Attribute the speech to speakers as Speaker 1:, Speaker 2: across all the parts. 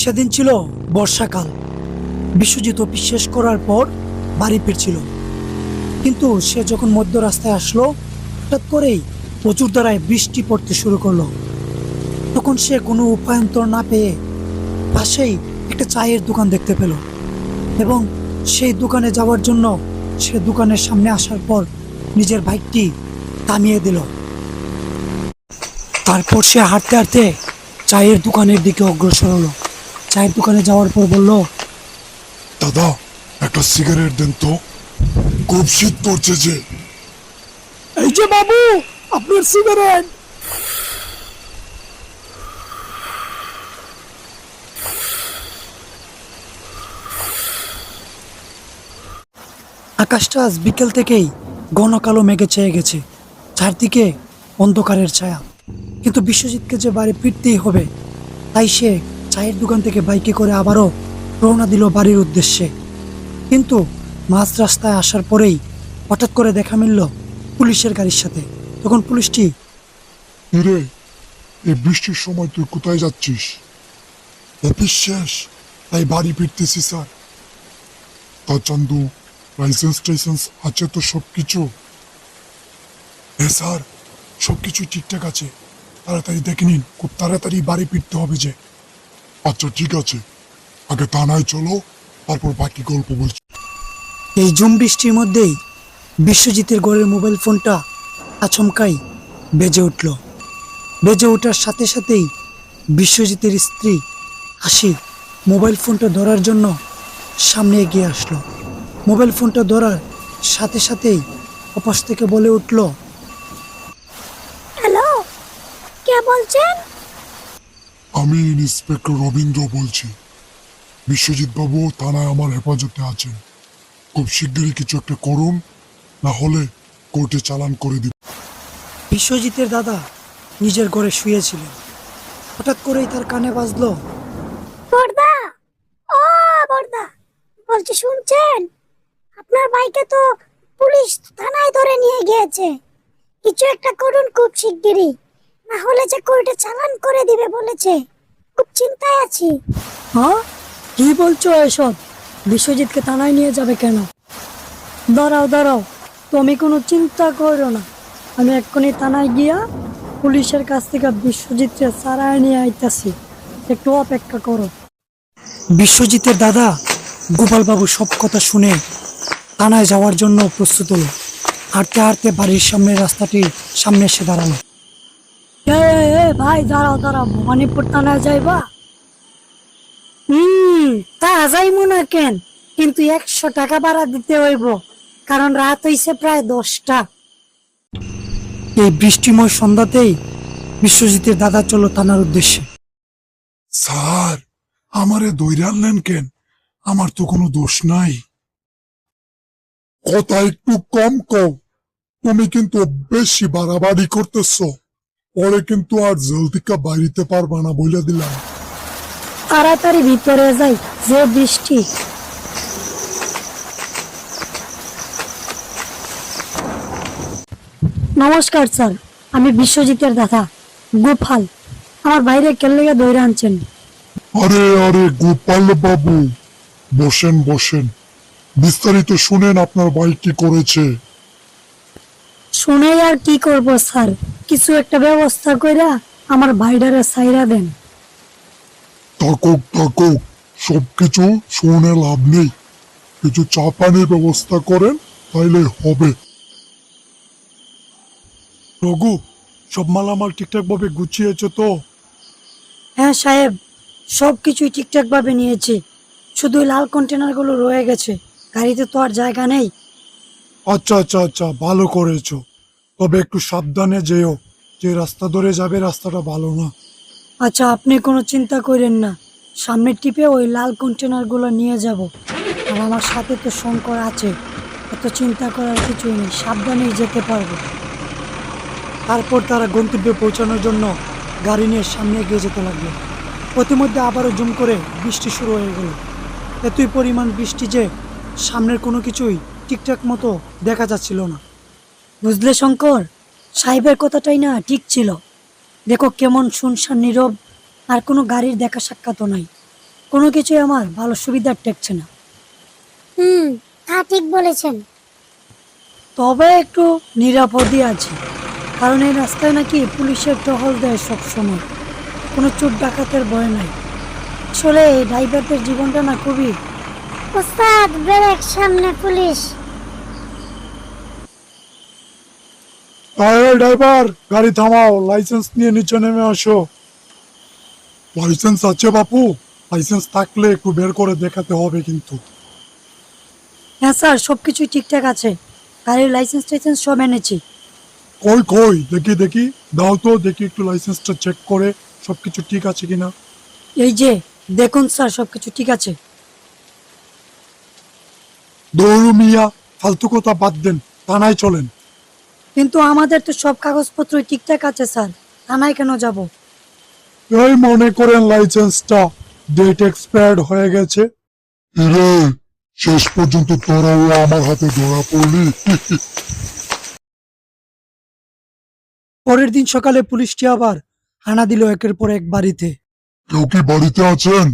Speaker 1: সেদিন ছিল বর্ষাকাল। বিশ্বজিৎ অফিস শেষ করার পর বাড়ি ফিরছিল, কিন্তু সে যখন মধ্য রাস্তায় আসলো, হঠাৎ করেই প্রচুর ধারায় বৃষ্টি পড়তে শুরু করলো। তখন সে কোনো উপায়ন্তর না পেয়ে পাশেই একটা চায়ের দোকান দেখতে পেল এবং সেই দোকানে যাওয়ার জন্য সে দোকানের সামনে আসার পর নিজের বাইকটি থামিয়ে দিল। তারপর সে হাঁটতে হাঁটতে চায়ের দোকানের দিকে অগ্রসর হলো। চায়ের দোকানে যাওয়ার পর বলল,
Speaker 2: দাদা, একটা সিগারেট দেন তো, খুব শীত করছে যে।
Speaker 1: এই যে বাবু, আপনার সিগারেট। আকাশটা আজ বিকেল থেকেই ঘন কালো মেঘে ছেয়ে গেছে, চারদিকে অন্ধকারের ছায়া। কিন্তু বিশ্বজিৎকে যে বাড়ি ফিরতেই হবে, তাই সে চায়ের দোকান থেকে বাইকে করে আবারও রওনা দিল বাড়ির উদ্দেশ্যে। কিন্তু মাঝ রাস্তায় আসার পরেই হঠাৎ করে দেখা মিলল পুলিশের গাড়ির সাথে। তখন পুলিশটি,
Speaker 2: রে, এই বৃষ্টির সময় তুই কোথায় যাচ্ছিস? অফিস শেষ, তাই বাড়ি ফিরতেছি স্যার। তা চান্দু, লাইসেন্স টাইসেন্স আছে তো সব কিছু? হ্যাঁ স্যার, সব কিছু ঠিকঠাক আছে। তাড়াতাড়ি দেখে নিন, খুব তাড়াতাড়ি বাড়ি ফিরতে হবে যে। আচ্ছা ঠিক আছে, আগে থানায় চলো, তারপর বাকি গল্প বলছি।
Speaker 1: এই ঝুম বৃষ্টির মধ্যেই বিশ্বজিতের ঘরের মোবাইল ফোনটা আচমকাই বেজে উঠল। বেজে ওঠার সাথে সাথেই বিশ্বজিতের স্ত্রী হাসি মোবাইল ফোনটা ধরার জন্য সামনে এগিয়ে আসলো। মোবাইল ফোনটা ধরার সাথে সাথেই অপাশ থেকে বলে উঠল,
Speaker 3: হ্যালো, কে বলছেন?
Speaker 2: আমি ইন্সপেক্টর রবীন্দ্র বলছি। বিশ্বজিৎ বাবু থানায় আমার হেফাজতে আছেন। খুব শিগগিরই কিছু একটা করুন, না হলে কোর্টে চালান করে দিব।
Speaker 1: বিশ্বজিতের দাদা নিজের ঘরে শুয়েছিলেন। হঠাৎ করেই তার কানে বাজলো,
Speaker 3: বর্দা, ও বর্দা, বলছি শুনছেন? আপনার বাইকে তো পুলিশ থানায় ধরে নিয়ে গিয়েছে। কিছু একটা করুন খুব শিগগিরই, না হলে যে কোর্টে চালান করে দিবে বলেছে। খুব চিন্তায় আছি।
Speaker 4: হ্যাঁ, কি বলছো এসব? বিশ্বজিৎকে থানায় নিয়ে যাবে কেন? দাঁড়াও দাঁড়াও, তুমি কোনো চিন্তা করো না। আমি এক্ষুনি থানায় গিয়া পুলিশের কাছ থেকে বিশ্বজিৎকে সারায় নিয়ে আইতাছি, একটু অপেক্ষা করো।
Speaker 1: বিশ্বজিতের দাদা গোপালবাবু সব কথা শুনে থানায় যাওয়ার জন্য প্রস্তুত হলো। হাঁটতে হাঁটতে বাড়ির সামনের রাস্তাটির সামনে এসে দাঁড়ালো।
Speaker 4: ভাই দাঁড়াও দাঁড়াও, ভবানীপুর থানায় যাইবা? তা যাইমু না কেন, কিন্তু 100 টাকা ভাড়া দিতে হইব, কারণ রাত হইছে প্রায় 10টা।
Speaker 1: এই বৃষ্টিময় সন্ধ্যাতেই বিশ্বজিতের দাদা চলো থানার উদ্দেশ্যে।
Speaker 2: স্যার, আমারে দইরে আনলেন কেন? আমার তো কোনো দোষ নাই। কথা একটু কম কও, তুমি কিন্তু বেশি বাড়াবাড়ি করতেছ। পরে কিন্তু আর জলদিকা বাইরিতে পারবা না বলে দিলাম।
Speaker 4: তাড়াতাড়ি ভিতরে যাই, যে বৃষ্টি। নমস্কার স্যার, আমি বিশ্বজিতের দাদা গোপাল। আমার বাইরে কেল্লিগে দৌড়ে আনছেন।
Speaker 2: আরে আরে গোপাল বাবু, বসেন বসেন, বিস্তারিত শুনেন আপনার ভাই কি করেছে।
Speaker 4: শুনে আর কি করব স্যার, কিছু একটা ব্যবস্থা কইরা আমার ভাইডারে সাইরা দেন।
Speaker 2: থাকুক থাকুক, সবকিছু শুনে লাভ নেই। কিছু চা পানির ব্যবস্থা করেন, তাইলে হবে।
Speaker 1: রঘু, সব মালামাল ঠিকঠাক ভাবে গুছিয়েছো তো?
Speaker 4: হ্যাঁ সাহেব, সব কিছুই ঠিকঠাক ভাবে নিয়েছি, শুধু ওই লাল কন্টেনারগুলো রয়ে গেছে। গাড়িতে তো আর জায়গা নেই।
Speaker 1: আচ্ছা আচ্ছা আচ্ছা, ভালো করেছো। তবে একটু সাবধানে যেও, যে রাস্তা ধরে যাবে রাস্তাটা ভালো না।
Speaker 4: আচ্ছা, আপনি কোনো চিন্তা করেন না, সামনের টিপে ওই লাল কন্টেনারগুলো নিয়ে যাব। আর আমার সাথে তো শঙ্কর আছে, এত চিন্তা করার কিছুই নেই, সাবধানেই যেতে পারবো।
Speaker 1: তারপর তারা গন্তব্যে পৌঁছানোর জন্য গাড়ি নিয়ে সামনে এগিয়ে যেতে লাগলো। প্রতিমধ্যে আবারও জুম করে বৃষ্টি শুরু হয়ে গেল। এতই পরিমাণ বৃষ্টি যে সামনের কোনো কিছুই ঠিকঠাক মতো দেখা যাচ্ছিল না।
Speaker 4: বুঝলে শঙ্কর, সাহেবের কথাটাই না ঠিক ছিল। দেখো কেমন শুনশান নীরব, আর কোনো গাড়ির দেখা সাক্ষাৎও নাই। কোনো কিছুই আমার ভালো সুবিধার টেকছে না।
Speaker 3: তা ঠিক বলেছেন।
Speaker 4: তবে একটু নিরাপদই আছে, কারণ এই রাস্তায় নাকি পুলিশের টহল দেয় সবসময়, কোনো চোর ডাকাতের ভয় নাই। আসলে এই ড্রাইভারদের জীবনটা না খুবই।
Speaker 3: ওস্তাদ ব্রেক, সামনে পুলিশ।
Speaker 2: আরে ড্রাইভার, গাড়ি থামাও, লাইসেন্স নিয়ে নিচে নেমে আসো। লাইসেন্স আছে বাপু? লাইসেন্স থাকলে একটু বের করে দেখাতে হবে কিন্তু।
Speaker 4: হ্যাঁ স্যার, সব কিছুই ঠিকঠাক আছে, গাড়ির লাইসেন্স টাইসেন্স সব এনেছি।
Speaker 2: কই কই দেখি দেখি, দাও তো দেখি একটু লাইসেন্সটা চেক করে সবকিছু ঠিক আছে কিনা।
Speaker 4: এই যে দেখুন স্যার, সব কিছু ঠিক আছে।
Speaker 2: দৌড়ু মিয়া, ফালতু কথা বাদ দেন, থানায় চলেন।
Speaker 4: কিন্তু আমাদের তো সব কাগজপত্রই ঠিকঠাক আছে স্যার, থানায় কেন যাব?
Speaker 2: এই মনে করেন লাইসেন্সটা ডেট এক্সপায়ার্ড হয়ে গেছে। রে, শেষ পর্যন্ত তোরাও আমার হাতে ধরা পড়লি।
Speaker 1: পরের দিন সকালে পুলিশটি আবার হানা দিল একের পর এক বাড়িতে।
Speaker 2: কেউ কি বাড়িতে আছেন?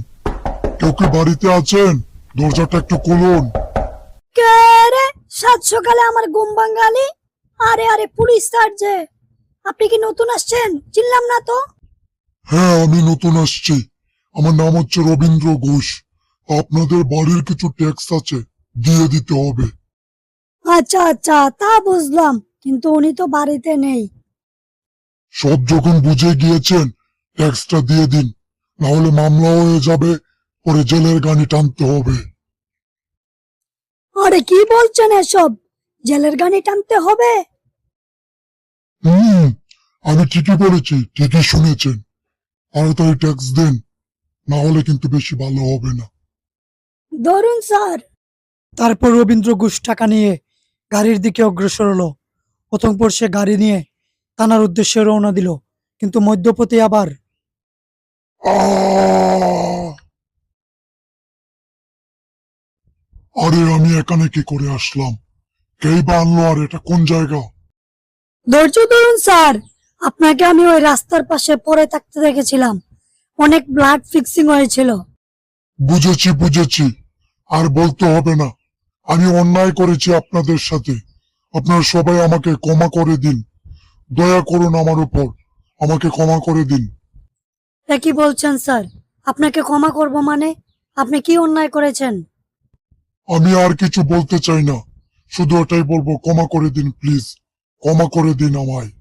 Speaker 2: কেউ কি বাড়িতে আছেন? দরজাটা একটু খুলুন।
Speaker 4: কে রে, সাত সকালে আমার ঘুম ভাঙালি? আরে আরে, পুলিশ স্যার যে, আপনি কি নতুন আসছেন? চিনলাম না তো।
Speaker 2: হ্যাঁ, আমি নতুন আসছি। আমার নাম হচ্ছে রবীন্দ্র ঘোষ। আপনাদের বাড়ির কিছু ট্যাক্স আছে, দিয়ে দিতে হবে।
Speaker 4: আচ্ছা আচ্ছা, তা বুঝলাম, কিন্তু উনি তো বাড়িতে নেই।
Speaker 2: সব যখন বুঝে গিয়েছেন, ট্যাক্সটা দিয়ে দিন, না হলে মামলা হয়ে যাবে, পরে জেলের গানি টানতে হবে।
Speaker 4: আরে কি বলছেন এসব? জেলের গানি টানতে হবে?
Speaker 2: হুম, আমি ঠিকই বলেছি, ঠিকই শুনেছেন। তাড়াতাড়ি ট্যাক্স দেন, না হলে কিন্তু বেশি ভালো হবে না।
Speaker 4: ধরুন স্যার।
Speaker 1: তারপর রবীন্দ্র ঘোষ টাকা নিয়ে গাড়ির দিকে অগ্রসর হলো। অতঃপর সে গাড়ি নিয়ে থানার উদ্দেশ্যে রওনা দিল, কিন্তু মধ্যপথে আবার
Speaker 2: আহ! আরে আমি এখানে কি করে আসলাম? কেই বা আনলো? আর এটা কোন জায়গা?
Speaker 4: ধৈর্য ধরুন স্যার, আপনাকে আমি ওই রাস্তার পাশে পড়ে থাকতে দেখেছিলাম, অনেক ব্লাড ফিক্সিং হয়েছিল।
Speaker 2: বুঝেছি বুঝেছি, আর বলতে হবে না। আমি অন্যায় করেছি আপনাদের সাথে। আপনারা সবাই আমাকে ক্ষমা করে দিন। দয়া করুন আমার উপর, আমাকে ক্ষমা করে দিন।
Speaker 4: তা কি বলছেন স্যার? আপনাকে ক্ষমা করব মানে? আপনি কি অন্যায় করেছেন?
Speaker 2: আমি আর কিছু বলতে চাই না, শুধু এটাই বলবো, ক্ষমা করে দিন প্লিজ, ক্ষমা করে দিন আমায়।